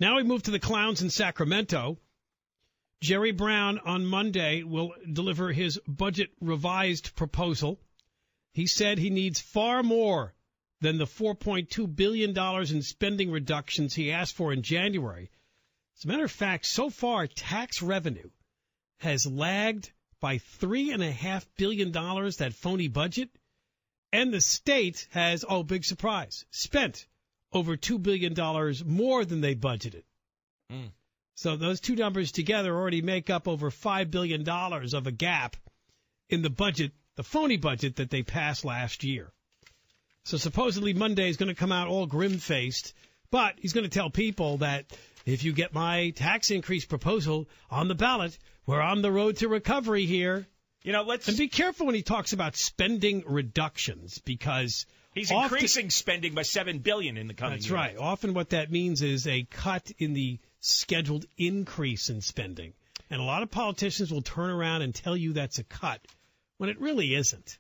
Now we move to the clowns in Sacramento. Jerry Brown on Monday will deliver his budget revised proposal. He said he needs far more than the $4.2 billion in spending reductions he asked for in January. As a matter of fact, so far, tax revenue has lagged by $3.5 billion, that phony budget. And the state has, oh, big surprise, spent over $2 billion more than they budgeted. So those two numbers together already make up over $5 billion of a gap in the budget, the phony budget that they passed last year. So supposedly Monday is going to come out all grim-faced, but he's going to tell people that if you get my tax increase proposal on the ballot, we're on the road to recovery here. You know, and be careful when he talks about spending reductions, because he's increasing spending by $7 billion in the coming years. That's right. Often what that means is a cut in the scheduled increase in spending. And a lot of politicians will turn around and tell you that's a cut when it really isn't.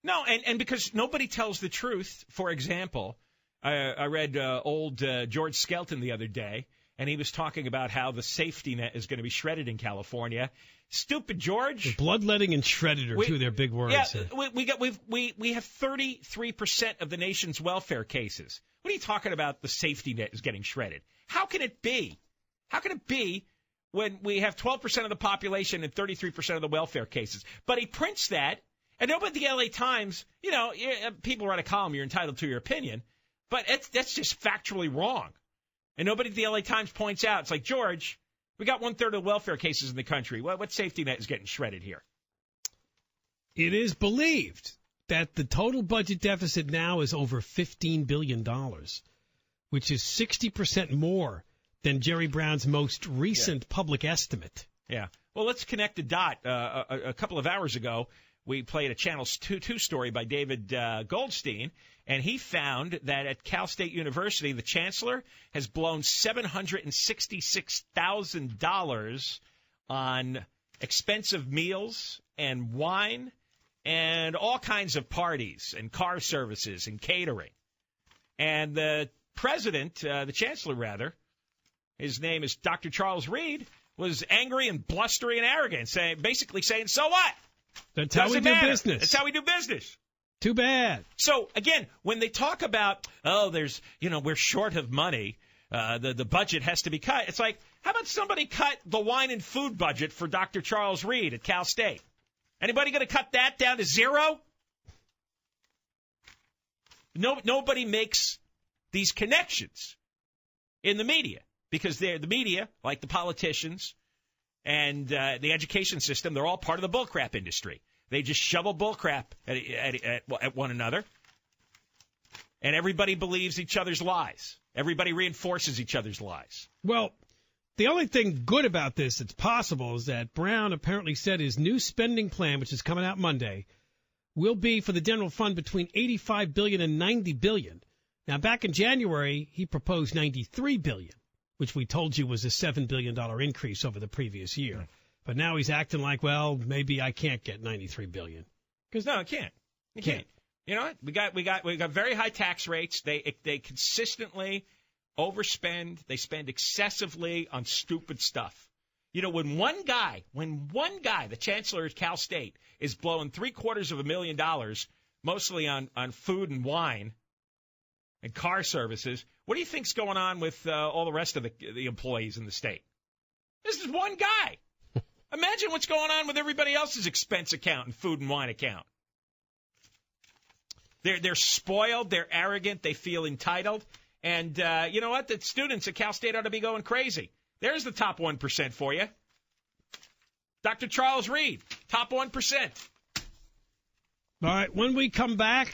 No, and because nobody tells the truth. For example, I read old George Skelton the other day, and he was talking about how the safety net is going to be shredded in California. Stupid George. Bloodletting and shredded are two of their big words. Yeah, we have 33% of the nation's welfare cases. What are you talking about? The safety net is getting shredded. How can it be? How can it be when we have 12% of the population and 33% of the welfare cases? But he prints that, and nobody at the L.A. Times, you know, people write a column, you're entitled to your opinion, but that's just factually wrong. And nobody at the L.A. Times points out, it's like, George, we got 1/3 of the welfare cases in the country. What safety net is getting shredded here? It is believed that the total budget deficit now is over $15 billion, which is 60% more than Jerry Brown's most recent public estimate. Yeah. Well, let's connect the dot. A couple of hours ago, we played a Channel 2 story by David Goldstein, and he found that at Cal State University, the chancellor has blown $766,000 on expensive meals and wine and all kinds of parties and car services and catering. And the president, the chancellor rather, his name is Dr. Charles Reed, was angry and blustery and arrogant, basically saying, so what? That's how we do business. That's how we do business. Too bad. So, again, when they talk about, we're short of money, the budget has to be cut, it's like, how about somebody cut the wine and food budget for Dr. Charles Reed at Cal State? Anybody going to cut that down to zero? Nobody makes these connections in the media, because the media, like the politicians and the education system, they're all part of the bullcrap industry. They just shovel bullcrap at one another, and everybody believes each other's lies. Everybody reinforces each other's lies. Well, the only thing good about this that's possible is that Brown apparently said his new spending plan, which is coming out Monday, will be for the general fund between $85 billion and $90 billion. Now, back in January, he proposed $93 billion, which we told you was a $7 billion increase over the previous year. Right. But now he's acting like, well, maybe I can't get $93 billion. Because no, it can't. You can't. You know what? We got very high tax rates. They consistently overspend. They spend excessively on stupid stuff. You know, when one guy, the chancellor at Cal State, is blowing $750,000, mostly on food and wine and car services, what do you think's going on with all the rest of the employees in the state? This is one guy. Imagine what's going on with everybody else's expense account and food and wine account. They're spoiled. They're arrogant. They feel entitled. And you know what? The students at Cal State ought to be going crazy. There's the top 1% for you. Dr. Charles Reed, top 1%. All right, when we come back,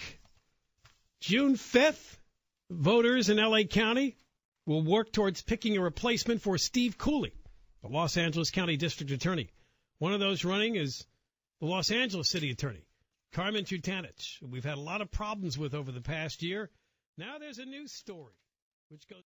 June 5th, voters in L.A. County will work towards picking a replacement for Steve Cooley, the Los Angeles County District Attorney. One of those running is the Los Angeles City Attorney, Carmen Chutanich, who we've had a lot of problems with over the past year. Now there's a news story which goes...